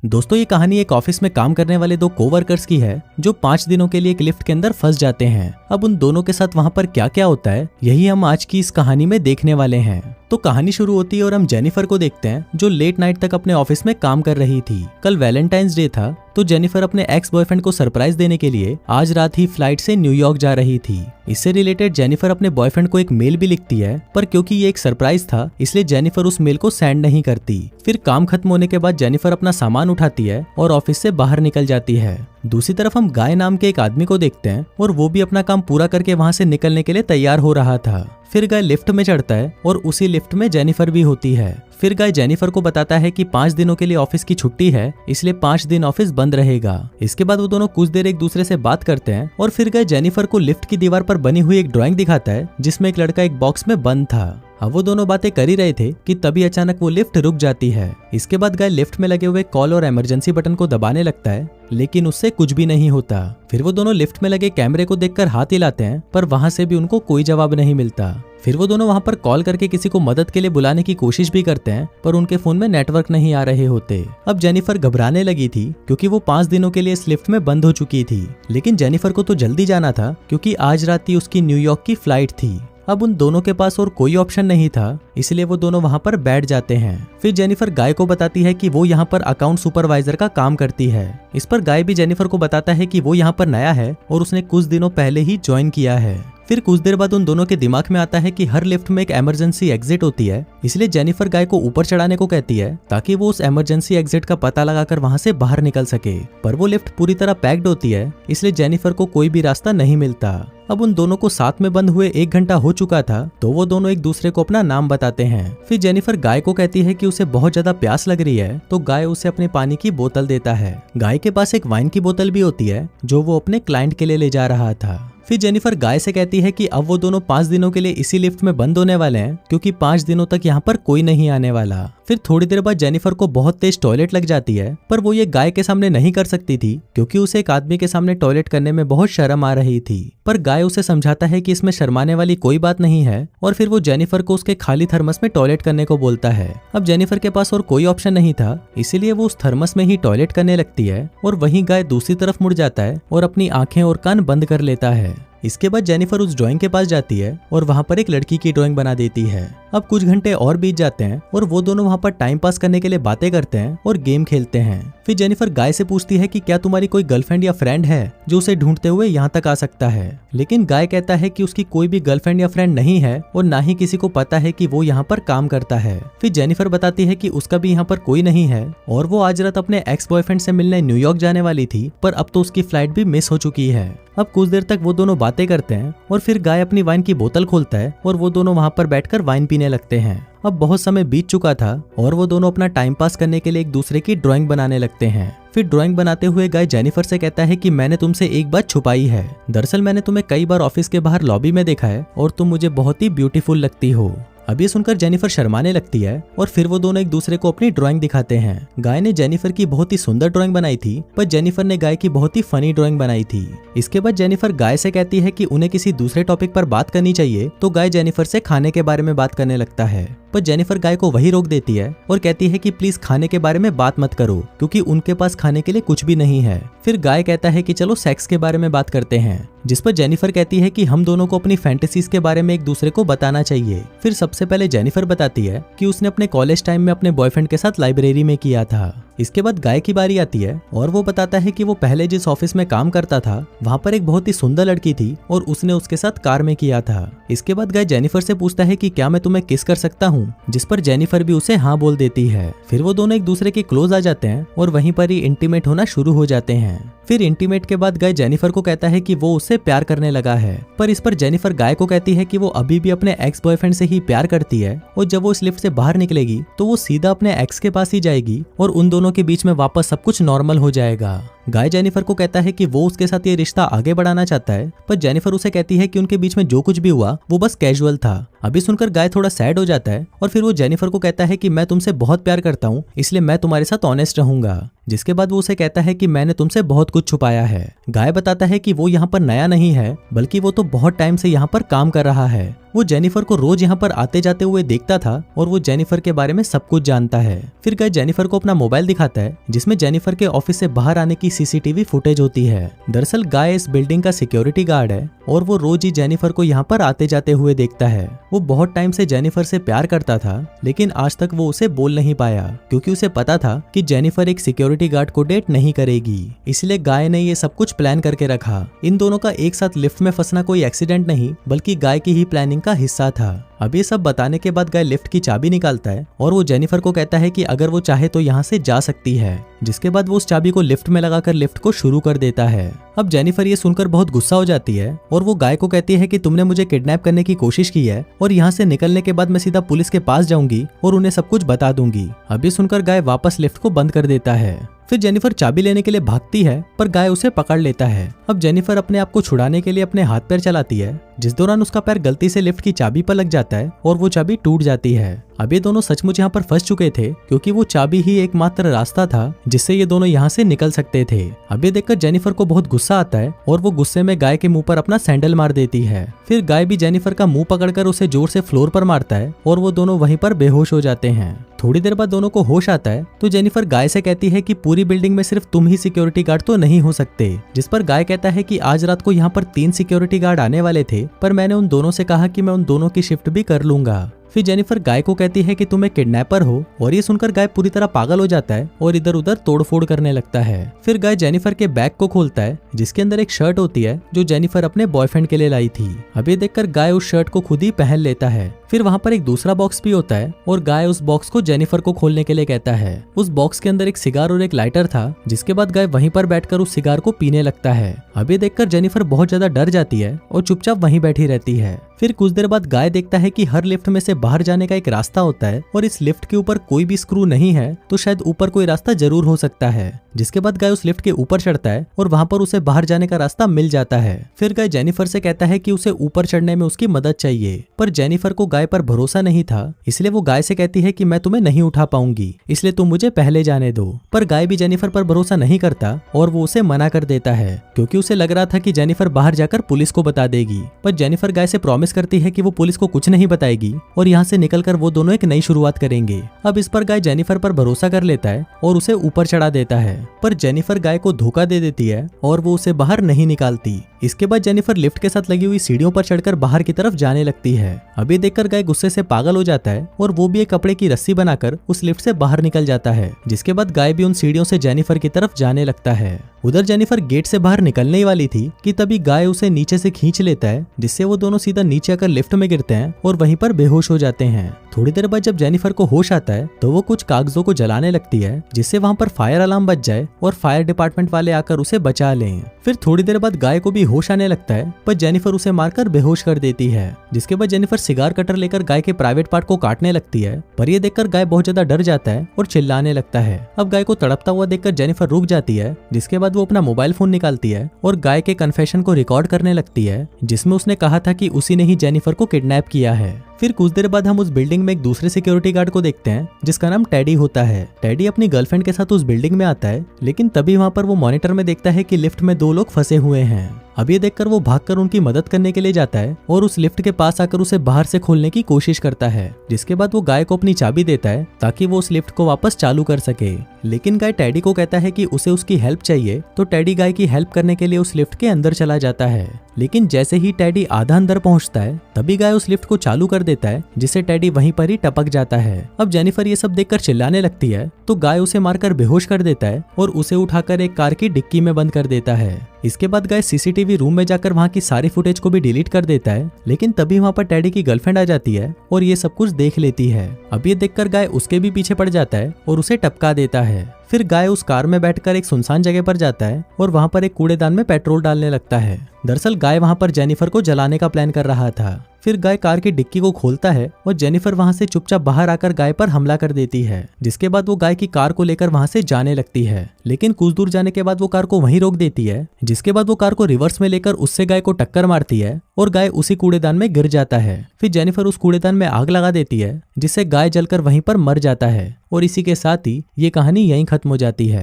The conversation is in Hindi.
दोस्तों ये कहानी एक ऑफिस में काम करने वाले दो कोवर्कर्स की है जो 5 दिनों के लिए एक लिफ्ट के अंदर फंस जाते हैं। अब उन दोनों के साथ वहां पर क्या क्या होता है यही हम आज की इस कहानी में देखने वाले हैं। तो कहानी शुरू होती है और हम जेनिफर को देखते हैं जो लेट नाइट तक अपने ऑफिस में काम कर रही थी। कल वैलेंटाइंस डे था तो जेनिफर अपने एक्स बॉयफ्रेंड को सरप्राइज देने के लिए आज रात ही फ्लाइट से न्यूयॉर्क जा रही थी। इससे रिलेटेड जेनिफर अपने बॉयफ्रेंड को एक मेल भी लिखती है, पर क्योंकि ये एक सरप्राइज था इसलिए जेनिफर उस मेल को सेंड नहीं करती। फिर काम खत्म होने के बाद जेनिफर अपना सामान उठाती है और ऑफिस से बाहर निकल जाती है। दूसरी तरफ हम गाय नाम के एक आदमी को देखते हैं और वो भी अपना काम पूरा करके वहां से निकलने के लिए तैयार हो रहा था। फिर गाय लिफ्ट में चढ़ता है और उसी लिफ्ट में जेनिफर भी होती है। फिर गाय जेनिफर को बताता है कि 5 दिनों के लिए ऑफिस की छुट्टी है, इसलिए 5 दिन ऑफिस बंद रहेगा। इसके बाद वो दोनों कुछ देर एक दूसरे से बात करते हैं और फिर गाय जेनिफर को लिफ्ट की दीवार पर बनी हुई एक ड्राइंग दिखाता है जिसमें एक लड़का एक बॉक्स में बंद था। अब वो दोनों बातें कर ही रहे थे कि तभी अचानक वो लिफ्ट रुक जाती है। इसके बाद गाय लिफ्ट में लगे हुए कॉल और इमरजेंसी बटन को दबाने लगता है, लेकिन उससे कुछ भी नहीं होता। फिर वो दोनों लिफ्ट में लगे कैमरे को देखकर हाथ हिलाते हैं, पर वहां से भी उनको कोई जवाब नहीं मिलता। फिर वो दोनों वहां पर कॉल करके किसी को मदद के लिए बुलाने की कोशिश भी करते हैं, पर उनके फोन में नेटवर्क नहीं आ रहे होते। अब जेनिफर घबराने लगी थी क्योंकि वो 5 दिनों के लिए इस लिफ्ट में बंद हो चुकी थी, लेकिन जेनिफर को तो जल्दी जाना था क्योंकि आज रात ही उसकी न्यूयॉर्क की फ्लाइट थी। अब उन दोनों के पास और कोई ऑप्शन नहीं था, इसलिए वो दोनों वहां पर बैठ जाते हैं। फिर जेनिफर गाय को बताती है कि वो यहाँ पर अकाउंट सुपरवाइजर का काम करती है। इस पर गाय भी जेनिफर को बताता है कि वो यहाँ पर नया है और उसने कुछ दिनों पहले ही ज्वाइन किया है। फिर कुछ देर बाद उन दोनों के दिमाग में आता है कि हर लिफ्ट में एक इमरजेंसी एग्जिट होती है, इसलिए जेनिफर गाय को ऊपर चढ़ाने को कहती है ताकि वो उस इमरजेंसी एग्जिट का पता लगाकर वहां से बाहर निकल सके। पर वो लिफ्ट पूरी तरह पैक्ड होती है, इसलिए जेनिफर को कोई भी रास्ता नहीं मिलता। अब उन दोनों को साथ में बंद हुए 1 घंटा हो चुका था, तो वो दोनों एक दूसरे को अपना नाम बताते हैं। फिर जेनिफर गाय को कहती है कि उसे बहुत ज्यादा प्यास लग रही है, तो गाय उसे अपने पानी की बोतल देता है। गाय के पास एक वाइन की बोतल भी होती है जो वो अपने क्लाइंट के लिए ले जा रहा था। फिर जेनिफर गाय से कहती है कि अब वो दोनों 5 दिनों के लिए इसी लिफ्ट में बंद होने वाले हैं क्योंकि 5 दिनों तक यहाँ पर कोई नहीं आने वाला। फिर थोड़ी देर बाद जेनिफर को बहुत तेज टॉयलेट लग जाती है, पर वो ये गाय के सामने नहीं कर सकती थी क्योंकि उसे एक आदमी के सामने टॉयलेट करने में बहुत शर्म आ रही थी। पर गाय उसे समझाता है कि इसमें शर्माने वाली कोई बात नहीं है और फिर वो जेनिफर को उसके खाली थर्मस में टॉयलेट करने को बोलता है। अब जेनिफर के पास और कोई ऑप्शन नहीं था, इसीलिए वो उस थर्मस में ही टॉयलेट करने लगती है और वहीं गाय दूसरी तरफ मुड़ जाता है और अपनी आंखें और कान बंद कर लेता है। इसके बाद जेनिफर उस ड्राइंग के पास जाती है और वहां पर एक लड़की की ड्राइंग बना देती है। अब कुछ घंटे और बीत जाते हैं और वो दोनों वहां पर टाइम पास करने के लिए बातें करते हैं और गेम खेलते हैं। फिर जेनिफर गाय से पूछती है कि क्या तुम्हारी कोई गर्लफ्रेंड या फ्रेंड है जो उसे ढूंढते हुए यहाँ तक आ सकता है, लेकिन गाय कहता है कि उसकी कोई भी गर्लफ्रेंड या फ्रेंड नहीं है और ना ही किसी को पता है कि वो यहाँ पर काम करता है। फिर जेनिफर बताती है कि उसका भी यहाँ पर कोई नहीं है और वो आज रात अपने एक्स बॉयफ्रेंड से मिलने न्यूयॉर्क जाने वाली थी, पर अब तो उसकी फ्लाइट भी मिस हो चुकी है। अब कुछ देर तक वो दोनों बातें करते हैं और फिर गाय अपनी वाइन की बोतल खोलता है और वो दोनों वहां पर बैठकर वाइन पीने लगते हैं। अब बहुत समय बीत चुका था और वो दोनों अपना टाइम पास करने के लिए एक दूसरे की ड्राइंग बनाने लगते हैं। फिर ड्राइंग बनाते हुए गाय जेनिफर से कहता है कि मैंने तुमसे एक बात छुपाई है। दरअसल मैंने तुम्हें कई बार ऑफिस के बाहर लॉबी में देखा है और तुम मुझे बहुत ही ब्यूटीफुल लगती हो। अब ये सुनकर जेनिफर शर्माने लगती है और फिर वो दोनों एक दूसरे को अपनी ड्राइंग दिखाते हैं। गाय ने जेनिफर की बहुत ही सुंदर ड्राइंग बनाई थी, पर जेनिफर ने गाय की बहुत ही फनी ड्राइंग बनाई थी। इसके बाद जेनिफर गाय से कहती है कि उन्हें किसी दूसरे टॉपिक पर बात करनी चाहिए, तो गाय जेनिफर से खाने के बारे में बात करने लगता है, पर जेनिफर गाय को वही रोक देती है और कहती है कि प्लीज खाने के बारे में बात मत करो क्योंकि उनके पास खाने के लिए कुछ भी नहीं है। फिर गाय कहता है कि चलो सेक्स के बारे में बात करते हैं, जिस पर जेनिफर कहती है कि हम दोनों को अपनी फैंटेसीज के बारे में एक दूसरे को बताना चाहिए। फिर सबसे पहले जेनिफर बताती है कि उसने अपने कॉलेज टाइम में अपने बॉयफ्रेंड के साथ लाइब्रेरी में किया था। इसके बाद गाय की बारी आती है और वो बताता है कि वो पहले जिस ऑफिस में काम करता था वहाँ पर एक बहुत ही सुंदर लड़की थी और उसने उसके साथ कार में किया था। इसके बाद गाय जेनिफर से पूछता है कि क्या मैं तुम्हें किस कर सकता हूँ, जिस पर जेनिफर भी उसे हाँ बोल देती है। फिर वो दोनों एक दूसरे के क्लोज आ जाते हैं और वहीं पर ही इंटीमेट होना शुरू हो जाते हैं। फिर इंटीमेट के बाद गाय जेनिफर को कहता है कि वो उससे प्यार करने लगा है, पर इस पर जेनिफर गाय को कहती है कि वो अभी भी अपने एक्स बॉयफ्रेंड से ही प्यार करती है और जब वो इस लिफ्ट से बाहर निकलेगी तो वो सीधा अपने एक्स के पास ही जाएगी और उन दोनों के बीच में वापस सब कुछ नॉर्मल हो जाएगा। गाय जेनिफर को कहता है कि वो उसके साथ ये रिश्ता आगे बढ़ाना चाहता है, पर जेनिफर उसे कहती है कि उनके बीच में जो कुछ भी हुआ वो बस कैजुअल था। अभी सुनकर गाय थोड़ा सैड हो जाता है और फिर वो जेनिफर को कहता है कि मैं तुमसे बहुत प्यार करता हूँ, इसलिए मैं तुम्हारे साथ ऑनेस्ट रहूंगा। जिसके बाद वो उसे कहता है कि मैंने तुमसे बहुत कुछ छुपाया है। गाय बताता है कि वो यहाँ पर नया नहीं है, बल्कि वो तो बहुत टाइम से यहाँ पर काम कर रहा है। वो जेनिफर को रोज यहाँ पर आते जाते हुए देखता था और वो जेनिफर के बारे में सब कुछ जानता है। फिर गाय जेनिफर को अपना मोबाइल दिखाता है जिसमें जेनिफर के ऑफिस से बाहर आने की सीसीटीवी फुटेज होती है। दरअसल गाय इस बिल्डिंग का सिक्योरिटी गार्ड है और वो रोज ही जेनिफर को यहाँ पर आते जाते हुए देखता है। वो बहुत टाइम से जेनिफर से प्यार करता था, लेकिन आज तक वो उसे बोल नहीं पाया क्योंकि उसे पता था कि जेनिफर एक सिक्योरिटी गार्ड को डेट नहीं करेगी। इसलिए गाय ने ये सब कुछ प्लान करके रखा। इन दोनों का एक साथ लिफ्ट में फंसना कोई एक्सीडेंट नहीं, बल्कि गाय की ही प्लानिंग का हिस्सा था। अब ये सब बताने के बाद गाय लिफ्ट की चाबी निकालता है और वो जेनिफर को कहता है कि अगर वो चाहे तो यहाँ से जा सकती है। जिसके बाद वो उस चाबी को लिफ्ट में लगाकर लिफ्ट को शुरू कर देता है। अब जेनिफर ये सुनकर बहुत गुस्सा हो जाती है और वो गाय को कहती है कि तुमने मुझे किडनैप करने की कोशिश की है और यहाँ से निकलने के बाद मैं सीधा पुलिस के पास जाऊंगी और उन्हें सब कुछ बता दूंगी। अब ये सुनकर गाय वापस लिफ्ट को बंद कर देता है। फिर जेनिफर चाबी लेने के लिए भागती है, पर गाय उसे पकड़ लेता है। अब जेनिफर अपने आप को छुड़ाने के लिए अपने हाथ पैर चलाती है, जिस दौरान उसका पैर गलती से लिफ्ट की चाबी पर लग जाता है और वो चाबी टूट जाती है। अब ये दोनों सचमुच यहाँ पर फंस चुके थे क्योंकि वो चाबी ही एकमात्र रास्ता था जिससे ये दोनों यहाँ से निकल सकते थे। अब ये देखकर जेनिफर को बहुत गुस्सा आता है और वो गुस्से में गाय के मुंह पर अपना सैंडल मार देती है। फिर गाय भी जेनिफर का मुंह पकड़कर उसे जोर से फ्लोर पर मारता है और वो दोनों वहीं पर बेहोश हो जाते हैं। थोड़ी देर बाद दोनों को होश आता है तो जेनिफर गाय से कहती है कि पूरी बिल्डिंग में सिर्फ तुम ही सिक्योरिटी गार्ड तो नहीं हो सकते। जिस पर गाय कहता है कि आज रात को यहाँ पर 3 सिक्योरिटी गार्ड आने वाले थे, पर मैंने उन दोनों से कहा कि मैं उन दोनों की शिफ्ट भी कर लूंगा। फिर जेनिफर गाय को कहती है कि तुम एक किडनैपर हो और ये सुनकर गाय पूरी तरह पागल हो जाता है और इधर उधर तोड़फोड़ करने लगता है। फिर गाय जेनिफर के बैग को खोलता है जिसके अंदर एक शर्ट होती है जो जेनिफर अपने बॉयफ्रेंड के लिए लाई थी। अब ये देखकर गाय उस शर्ट को खुद ही पहन लेता है। फिर वहाँ पर एक दूसरा बॉक्स भी होता है और गाय उस बॉक्स को जेनिफर को खोलने के लिए कहता है। उस बॉक्स के अंदर एक सिगार और एक लाइटर था, जिसके बाद गाय वहीं पर बैठकर उस सिगार को पीने लगता है। अब ये देखकर जेनिफर बहुत ज्यादा डर जाती है और चुपचाप वहीं बैठी रहती है। फिर कुछ देर बाद गाय देखता है कि हर लिफ्ट में से बाहर जाने का एक रास्ता होता है और इस लिफ्ट के ऊपर कोई भी स्क्रू नहीं है, तो शायद ऊपर कोई रास्ता जरूर हो सकता है। जिसके बाद गाय उस लिफ्ट के ऊपर चढ़ता है और वहां पर उसे बाहर जाने का रास्ता मिल जाता है। फिर गाय जेनिफर से कहता है कि उसे ऊपर चढ़ने में उसकी मदद चाहिए, पर जेनिफर को गाय पर भरोसा नहीं था, इसलिए वो गाय से कहती है कि मैं तुम्हें नहीं उठा पाऊंगी, इसलिए तुम मुझे पहले जाने दो। पर गाय भी जेनिफर पर भरोसा नहीं करता और वो उसे मना कर देता है क्योंकि उसे लग रहा था कि जेनिफर बाहर जाकर पुलिस को बता देगी। पर जेनिफर गाय से प्रॉमिस करती है कि वो पुलिस को कुछ नहीं बताएगी और यहाँ से निकलकर वो दोनों एक नई शुरुआत करेंगे। अब इस पर गाय जेनिफर पर भरोसा कर लेता है और उसे ऊपर चढ़ा देता है, पर जेनिफर गाय को धोखा दे देती है और वो उसे बाहर नहीं निकालती। इसके बाद जेनिफर लिफ्ट के साथ लगी हुई सीढ़ियों पर चढ़कर बाहर की तरफ जाने लगती है। अभी देखकर गाय गुस्से से पागल हो जाता है और वो भी एक कपड़े की रस्सी बनाकर उस लिफ्ट से बाहर निकल जाता है। जिसके बाद गाय भी उन सीढ़ियों से जेनिफर की तरफ जाने लगता है। उधर जेनिफर गेट से बाहर निकलने ही वाली थी कि तभी गाय उसे नीचे से खींच लेता है, जिससे वो दोनों सीधा नीचे आकर लिफ्ट में गिरते हैं और वहीं पर बेहोश हो जाते हैं। थोड़ी देर बाद जब जेनिफर को होश आता है तो वो कुछ कागजों को जलाने लगती है जिससे वहां पर फायर अलार्म बज जाए और फायर डिपार्टमेंट वाले आकर उसे बचा लें। फिर थोड़ी देर बाद गाय को भी होश आने लगता है, पर जेनिफर उसे मारकर बेहोश कर देती है। जिसके बाद जेनिफर सिगार कटर लेकर गाय के प्राइवेट पार्ट को काटने लगती है, पर ये देखकर गाय बहुत ज्यादा डर जाता है और चिल्लाने लगता है। अब गाय को तड़पता हुआ देखकर जेनिफर रुक जाती है, जिसके बाद वो अपना मोबाइल फोन निकालती है और गाय के कन्फेशन को रिकॉर्ड करने लगती है जिसमें उसने कहा था कि उसी ने ही जेनिफर को किडनैप किया है। फिर कुछ देर बाद हम उस बिल्डिंग में एक दूसरे सिक्योरिटी गार्ड को देखते हैं जिसका नाम टेडी होता है। टेडी अपनी गर्लफ्रेंड के साथ उस बिल्डिंग में आता है, लेकिन तभी वहां पर वो मॉनिटर में देखता है कि लिफ्ट में 2 लोग फंसे हुए हैं। अब ये देखकर वो भागकर उनकी मदद करने के लिए जाता है और उस लिफ्ट के पास आकर उसे बाहर से खोलने की कोशिश करता है। जिसके बाद वो गाय को अपनी चाबी देता है ताकि वो उस लिफ्ट को वापस चालू कर सके। लेकिन गाय टेडी को कहता है कि उसे उसकी हेल्प चाहिए, तो टेडी गाय की हेल्प करने के लिए उस लिफ्ट के अंदर चला जाता है। लेकिन जैसे ही टेडी आधा अंदर पहुंचता है तभी गाय उस लिफ्ट को चालू कर देता है, जिससे टेडी वहीं पर ही टपक जाता है। अब जेनिफर ये सब देखकर चिल्लाने लगती है, तो गाय उसे मारकर बेहोश कर देता है और उसे उठाकर एक कार की डिक्की में बंद कर देता है। इसके बाद गाय सीसीटीवी रूम में जाकर वहां की सारी फुटेज को भी डिलीट कर देता है, लेकिन तभी वहां पर टेडी की गर्लफ्रेंड आ जाती है और ये सब कुछ देख लेती है। अब ये देखकर गाय उसके भी पीछे पड़ जाता है और उसे टपका देता है। फिर गाय उस कार में बैठकर एक सुनसान जगह पर जाता है और वहां पर एक कूड़ेदान में पेट्रोल डालने लगता है। दरअसल गाय वहां पर जेनिफर को जलाने का प्लान कर रहा था। फिर गाय कार की डिक्की को खोलता है और जेनिफर वहां से चुपचाप बाहर आकर गाय पर हमला कर देती है, जिसके बाद वो गाय की कार को लेकर वहां से जाने लगती है। लेकिन कुछ दूर जाने के बाद वो कार को वहीं रोक देती है, जिसके बाद वो कार को रिवर्स में लेकर उससे गाय को टक्कर मारती है और गाय उसी कूड़ेदान में गिर जाता है। फिर जेनिफर उस कूड़ेदान में आग लगा देती है, जिससे गाय जलकर वहीं पर मर जाता है। और इसी के साथ ही ये कहानी यहीं खत्म हो जाती है।